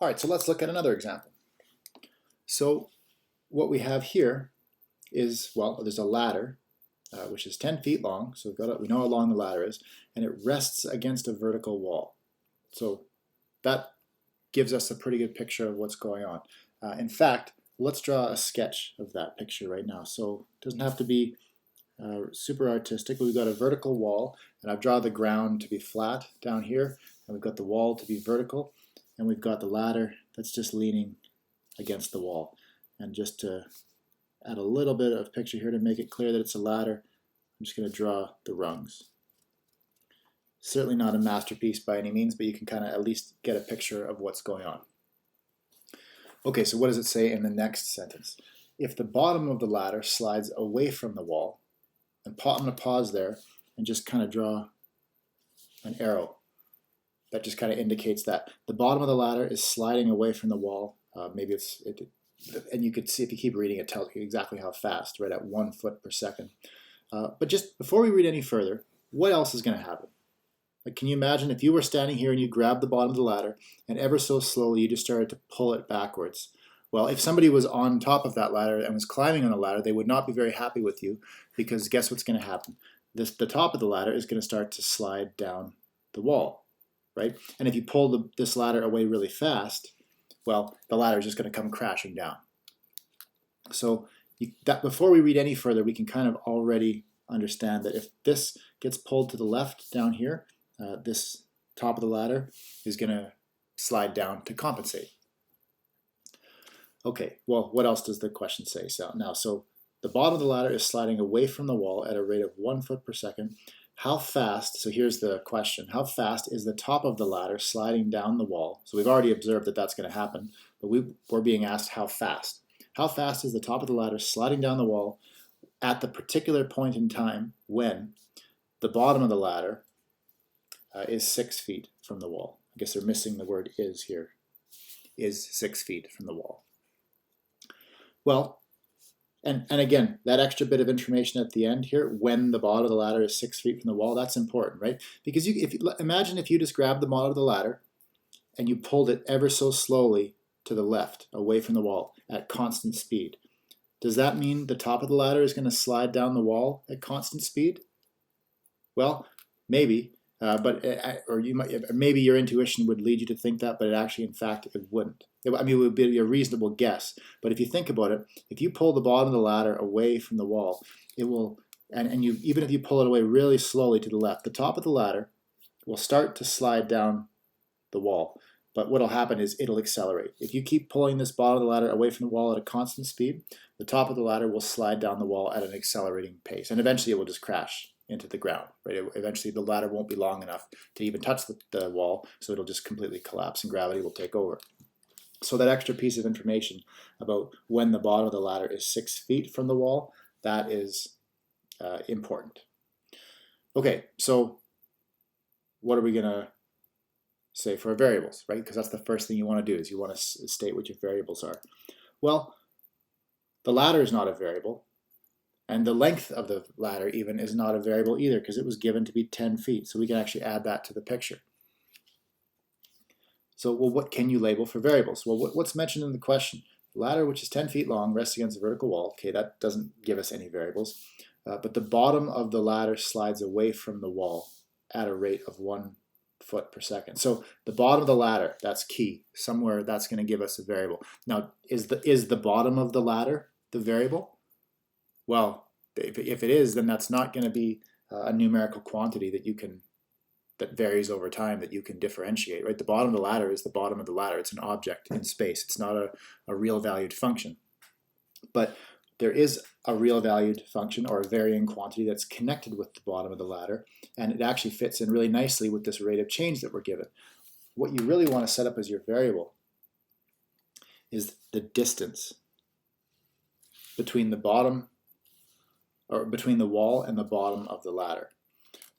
All right, so let's look at another example. So what we have here is, well, there's a ladder which is 10 feet long. So we know how long the ladder is, and it rests against a vertical wall. So that gives us a pretty good picture of what's going on. In fact, let's draw a sketch of that picture right now. So it doesn't have to be super artistic. We've got a vertical wall, and I've drawn the ground to be flat down here, and we've got the wall to be vertical, and we've got the ladder that's just leaning against the wall. And just to add a little bit of picture here to make it clear that it's a ladder, I'm just going to draw the rungs. Certainly not a masterpiece by any means, but you can kind of at least get a picture of what's going on. Okay, so what does it say in the next sentence? If the bottom of the ladder slides away from the wall, and I'm going to pause there and just kind of draw an arrow. That just kind of indicates that the bottom of the ladder is sliding away from the wall. And you could see if you keep reading, it tells you exactly how fast, right at 1 foot per second. But just before we read any further, what else is going to happen? Like, can you imagine if you were standing here and you grabbed the bottom of the ladder and ever so slowly you just started to pull it backwards? Well, if somebody was on top of that ladder and was climbing on the ladder, they would not be very happy with you, because guess what's going to happen? The top of the ladder is going to start to slide down the wall, right? And if you pull this ladder away really fast, well, the ladder is just going to come crashing down. So before we read any further, we can kind of already understand that if this gets pulled to the left down here, this top of the ladder is going to slide down to compensate. Okay, well, what else does the question say? So the bottom of the ladder is sliding away from the wall at a rate of 1 foot per second. How fast, so here's the question, how fast is the top of the ladder sliding down the wall? So we've already observed that that's going to happen, but we're being asked how fast. How fast is the top of the ladder sliding down the wall at the particular point in time when the bottom of the ladder is 6 feet from the wall? I guess they're missing the word is here. Is 6 feet from the wall. Well, and again, that extra bit of information at the end here, when the bottom of the ladder is 6 feet from the wall, that's important, right? Because imagine if you just grabbed the bottom of the ladder and you pulled it ever so slowly to the left, away from the wall, at constant speed. Does that mean the top of the ladder is going to slide down the wall at constant speed? Well, maybe, maybe your intuition would lead you to think that, but in fact, it wouldn't. I mean, it would be a reasonable guess. But if you think about it, if you pull the bottom of the ladder away from the wall, it will, even if you pull it away really slowly to the left, the top of the ladder will start to slide down the wall. But what will happen is it'll accelerate. If you keep pulling this bottom of the ladder away from the wall at a constant speed, the top of the ladder will slide down the wall at an accelerating pace. And eventually it will just crash into the ground, right? Eventually the ladder won't be long enough to even touch the wall, so it'll just completely collapse and gravity will take over. So that extra piece of information about when the bottom of the ladder is 6 feet from the wall, that is important. Okay, so what are we going to say for our variables, right? Because that's the first thing you want to do, is you want to state what your variables are. Well, the ladder is not a variable, and the length of the ladder even is not a variable either, because it was given to be 10 feet. So we can actually add that to the picture. So, well, what can you label for variables? Well, what's mentioned in the question? The ladder, which is 10 feet long, rests against a vertical wall. Okay, that doesn't give us any variables. But the bottom of the ladder slides away from the wall at a rate of 1 foot per second. So the bottom of the ladder, that's key. Somewhere that's going to give us a variable. Now, is the bottom of the ladder the variable? Well, if it is, then that's not going to be a numerical quantity that varies over time that you can differentiate, right? The bottom of the ladder is the bottom of the ladder. It's an object in space. It's not a real valued function. But there is a real valued function, or a varying quantity, that's connected with the bottom of the ladder, and it actually fits in really nicely with this rate of change that we're given. What you really want to set up as your variable is the distance between the bottom, or between the wall and the bottom of the ladder.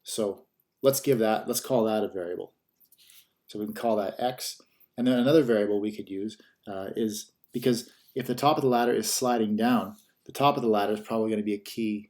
So let's call that a variable. So we can call that x. And then another variable we could use is, because if the top of the ladder is sliding down, the top of the ladder is probably going to be a key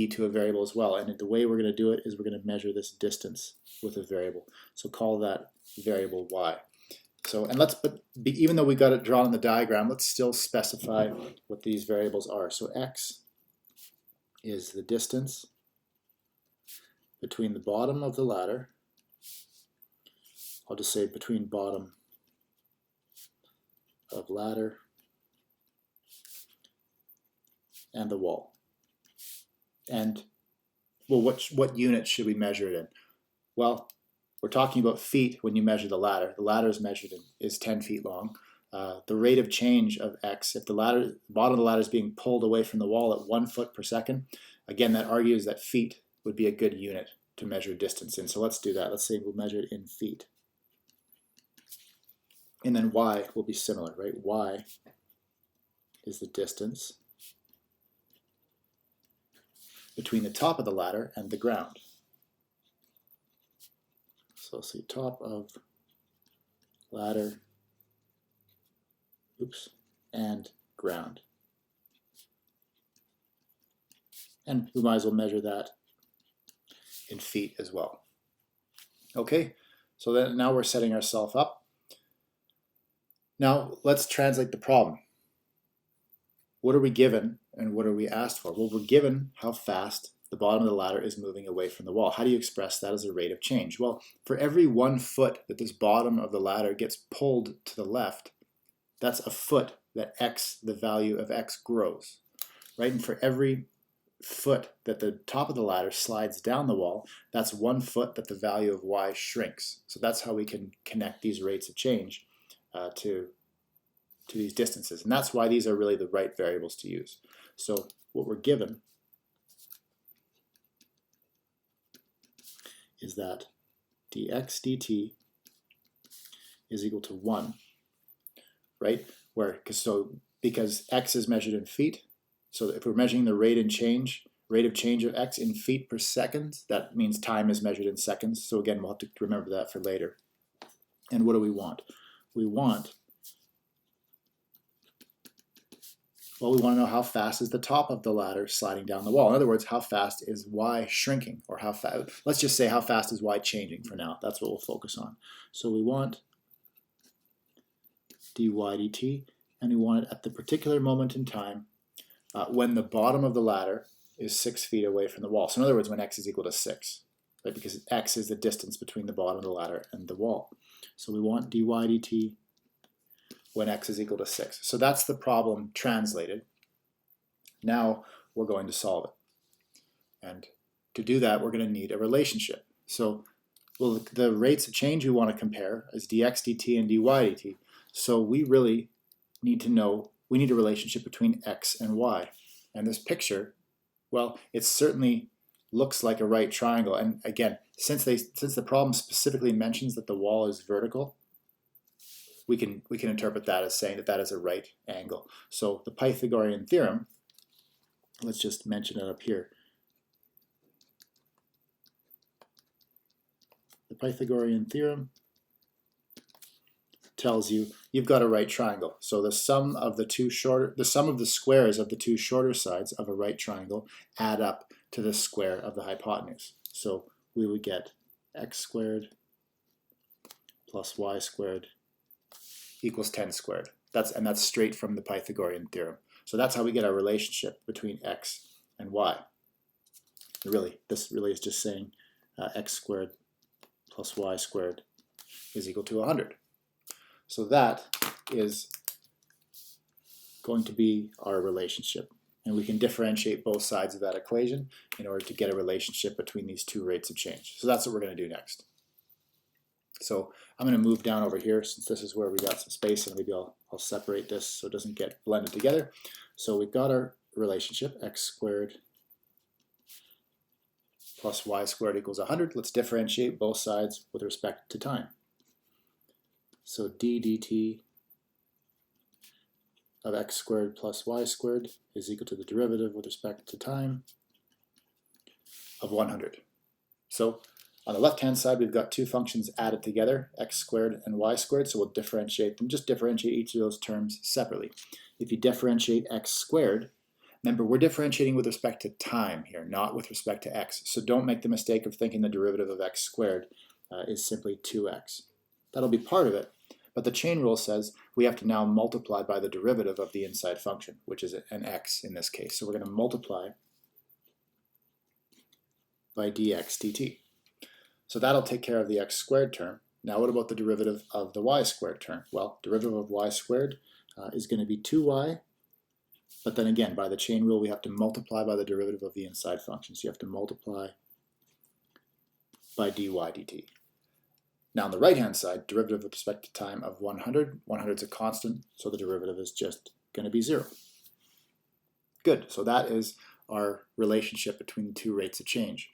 to a variable as well. And the way we're going to do it is we're going to measure this distance with a variable. So call that variable y. So, and even though we got it drawn in the diagram, let's still specify what these variables are. So x is the distance between the bottom of the ladder. I'll just say between bottom of ladder and the wall. And, well, what unit should we measure it in? Well, we're talking about feet when you measure the ladder. The ladder is 10 feet long. The rate of change of x, if the bottom of the ladder is being pulled away from the wall at 1 foot per second, again, that argues that feet would be a good unit to measure distance in. So let's do that. Let's say we'll measure it in feet. And then y will be similar, right? Y is the distance between the top of the ladder and the ground. So let's see, top of ladder, and ground. And we might as well measure that in feet as well. Okay, so then now we're setting ourselves up. Now let's translate the problem. What are we given and what are we asked for? Well, we're given how fast the bottom of the ladder is moving away from the wall. How do you express that as a rate of change? Well, for every 1 foot that this bottom of the ladder gets pulled to the left, that's a foot that the value of x grows, right? And for every foot that the top of the ladder slides down the wall, that's 1 foot that the value of y shrinks. So that's how we can connect these rates of change to these distances. And that's why these are really the right variables to use. So what we're given is that dx dt is equal to 1, right? Because x is measured in feet, so if we're measuring the rate of change of x in feet per second, that means time is measured in seconds. So again, we'll have to remember that for later. And what do we want? We want to know how fast is the top of the ladder sliding down the wall. In other words, how fast is y shrinking, or how fast, let's just say how fast is y changing for now. That's what we'll focus on. So we want dy dt, and we want it at the particular moment in time when the bottom of the ladder is 6 feet away from the wall. So in other words, when x is equal to 6, right? Because x is the distance between the bottom of the ladder and the wall. So we want dy dt when x is equal to 6. So that's the problem translated. Now we're going to solve it. And to do that, we're going to need a relationship. So the rates of change we want to compare is dx dt and dy dt. So we really need to know, we need a relationship between x and y. And this picture, well, it certainly looks like a right triangle. And again, since the problem specifically mentions that the wall is vertical, we can interpret that as saying that that is a right angle. So the Pythagorean theorem, let's just mention it up here. The Pythagorean theorem tells you you've got a right triangle. So the sum of the squares of the two shorter sides of a right triangle add up to the square of the hypotenuse. So we would get x squared plus y squared equals 10 squared. That's straight from the Pythagorean theorem. So that's how we get our relationship between x and y. This really is just saying x squared plus y squared is equal to 100. So that is going to be our relationship. And we can differentiate both sides of that equation in order to get a relationship between these two rates of change. So that's what we're going to do next. So I'm going to move down over here since this is where we got some space, and maybe I'll separate this so it doesn't get blended together. So we've got our relationship, x squared plus y squared equals 100. Let's differentiate both sides with respect to time. So d dt of x squared plus y squared is equal to the derivative with respect to time of 100. So on the left-hand side, we've got two functions added together, x squared and y squared, so we'll differentiate them. Just differentiate each of those terms separately. If you differentiate x squared, remember, we're differentiating with respect to time here, not with respect to x. So don't make the mistake of thinking the derivative of x squared is simply 2x. That'll be part of it, But the chain rule says we have to now multiply by the derivative of the inside function, which is an x in this case. So we're going to multiply by dx dt. So that'll take care of the x squared term. Now what about the derivative of the y squared term? Well, derivative of y squared is going to be 2y, but then again, by the chain rule, we have to multiply by the derivative of the inside function. So you have to multiply by dy dt. Now on the right-hand side, derivative with respect to time of 100. 100 is a constant, so the derivative is just going to be 0. Good, so that is our relationship between the two rates of change,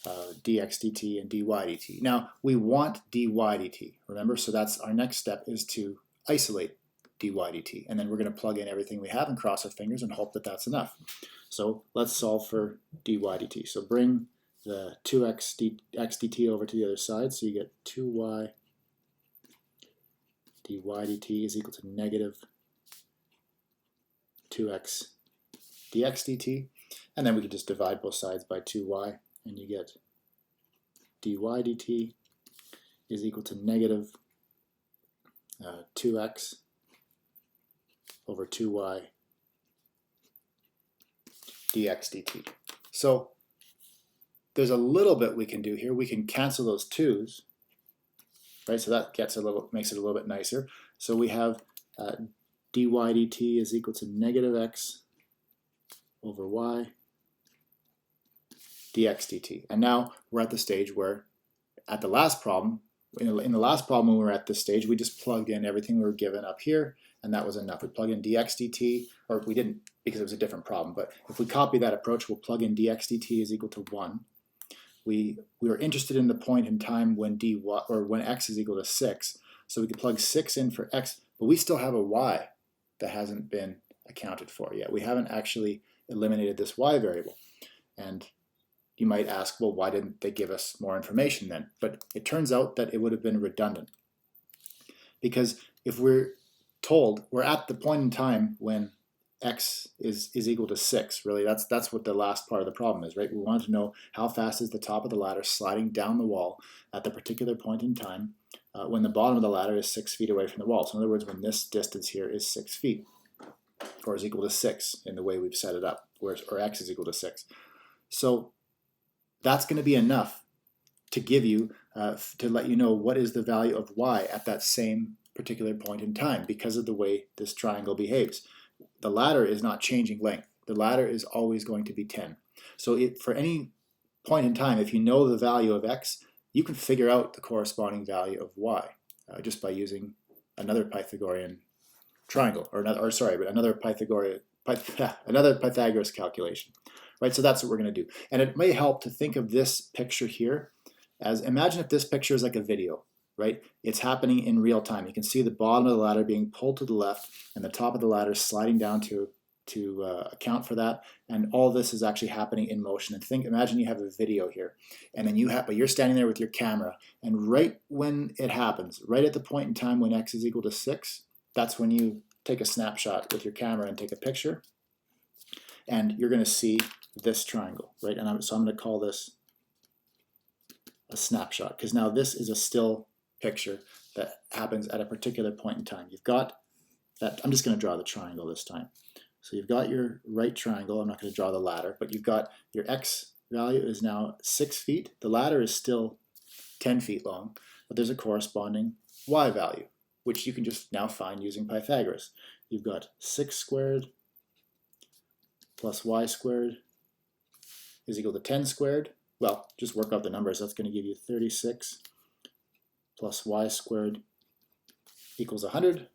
dx dt and dy dt. Now, we want dy dt, remember? So that's our next step, is to isolate dy dt. And then we're going to plug in everything we have and cross our fingers and hope that that's enough. So let's solve for dy dt. So bring the 2x dt over to the other side, so you get 2y dy dt is equal to negative 2x dx dt, and then we can just divide both sides by 2y, and you get dy dt is equal to negative 2x over 2y dx dt. So there's a little bit we can do here. We can cancel those 2's, right? So that makes it a little bit nicer. So we have dy dt is equal to negative x over y dx dt. And now we're at the stage where, at the last problem, in the last problem when we were at this stage, we just plugged in everything we were given up here, and that was enough. We plugged in dx dt, or we didn't because it was a different problem, but if we copy that approach, we'll plug in dx dt is equal to 1. We were interested in the point in time when when x is equal to 6, so we could plug 6 in for x, but we still have a y that hasn't been accounted for yet. We haven't actually eliminated this y variable. And you might ask, well, why didn't they give us more information then? But it turns out that it would have been redundant. Because if we're told, we're at the point in time when x is equal to 6, really, that's what the last part of the problem is, right? We want to know how fast is the top of the ladder sliding down the wall at the particular point in time when the bottom of the ladder is 6 feet away from the wall. So in other words, when this distance here is 6 feet, or is equal to 6 in the way we've set it up, or x is equal to 6. So that's going to be enough to give you, to let you know what is the value of y at that same particular point in time because of the way this triangle behaves. The ladder is not changing length. The ladder is always going to be 10. So for any point in time, if you know the value of x, you can figure out the corresponding value of y just by using another Pythagorean triangle, another Pythagoras calculation. Right, so that's what we're going to do. And it may help to think of this picture here as, imagine if this picture is like a video, right? It's happening in real time. You can see the bottom of the ladder being pulled to the left and the top of the ladder sliding down to account for that. And all this is actually happening in motion. And imagine you have a video here, and then but you're standing there with your camera, and right when it happens, right at the point in time when x is equal to 6, that's when you take a snapshot with your camera and take a picture, and you're going to see this triangle, right? And so I'm going to call this a snapshot, because now this is a still picture that happens at a particular point in time. You've got that, I'm just going to draw the triangle this time. So you've got your right triangle, I'm not going to draw the ladder, but you've got your x value is now 6 feet. The ladder is still 10 feet long, but there's a corresponding y value, which you can just now find using Pythagoras. You've got 6 squared plus y squared is equal to 10 squared. Well, just work out the numbers. That's going to give you 36 plus y squared equals 100.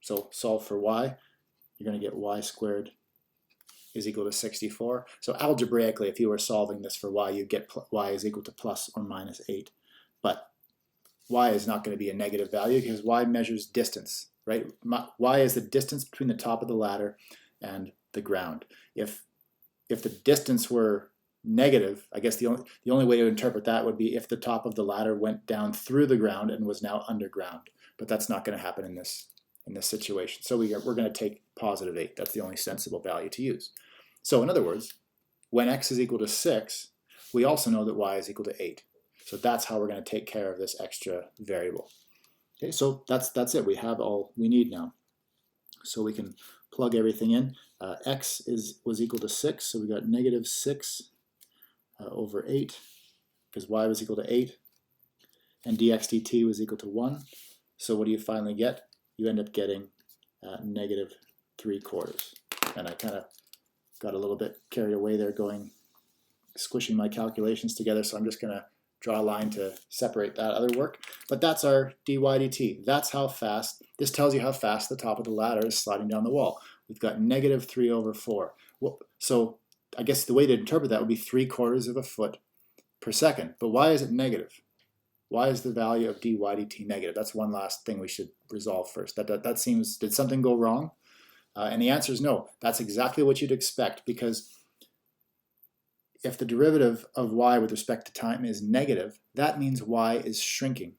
So solve for y. You're going to get y squared is equal to 64. So algebraically, if you were solving this for y, you'd get y is equal to plus or minus 8. But y is not going to be a negative value because y measures distance, right? Y is the distance between the top of the ladder and the ground. If the distance were negative, I guess the only way to interpret that would be if the top of the ladder went down through the ground and was now underground. But that's not going to happen in this situation. So we're going to take positive 8. That's the only sensible value to use. So in other words, when x is equal to 6, we also know that y is equal to 8. So that's how we're going to take care of this extra variable. Okay, so that's it. We have all we need now. So we can plug everything in. X was equal to 6, so we got negative 6 over 8, because y was equal to 8, and dx dt was equal to 1. So what do you finally get? You end up getting negative 3/4. And I kind of got a little bit carried away there squishing my calculations together, so I'm just going to draw a line to separate that other work. But that's our dy dt. That's how fast, this tells you how fast the top of the ladder is sliding down the wall. We've got negative 3/4. Well, so I guess the way to interpret that would be 3/4 of a foot per second. But why is it negative? Why is the value of dy dt negative? That's one last thing we should resolve first. That seems, did something go wrong? And the answer is no. That's exactly what you'd expect, because if the derivative of y with respect to time is negative, that means y is shrinking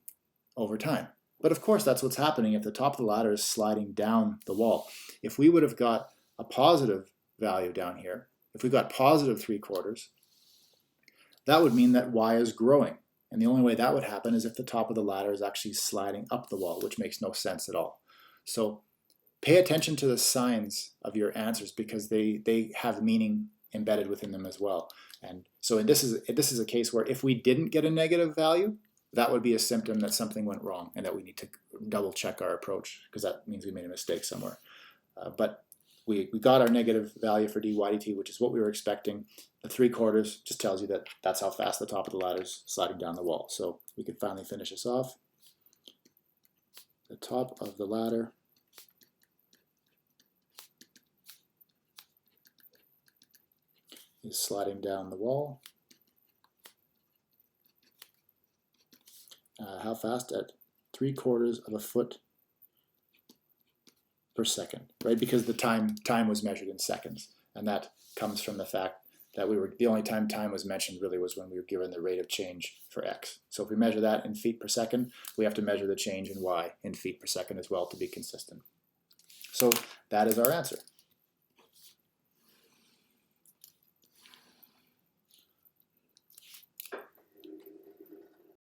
over time. But of course, that's what's happening if the top of the ladder is sliding down the wall. If we would have got a positive value down here, if we got positive 3/4, that would mean that y is growing. And the only way that would happen is if the top of the ladder is actually sliding up the wall, which makes no sense at all. So pay attention to the signs of your answers, because they have meaning embedded within them as well. And so this is a case where if we didn't get a negative value, that would be a symptom that something went wrong and that we need to double check our approach, because that means we made a mistake somewhere. But we got our negative value for dy dt, which is what we were expecting. The 3/4 just tells you that that's how fast the top of the ladder is sliding down the wall. So we can finally finish this off. The top of the ladder is sliding down the wall. How fast? At 3/4 of a foot per second, right? Because the time was measured in seconds, and that comes from the fact that the only time was mentioned really was when we were given the rate of change for x. So if we measure that in feet per second, we have to measure the change in y in feet per second as well to be consistent. So that is our answer.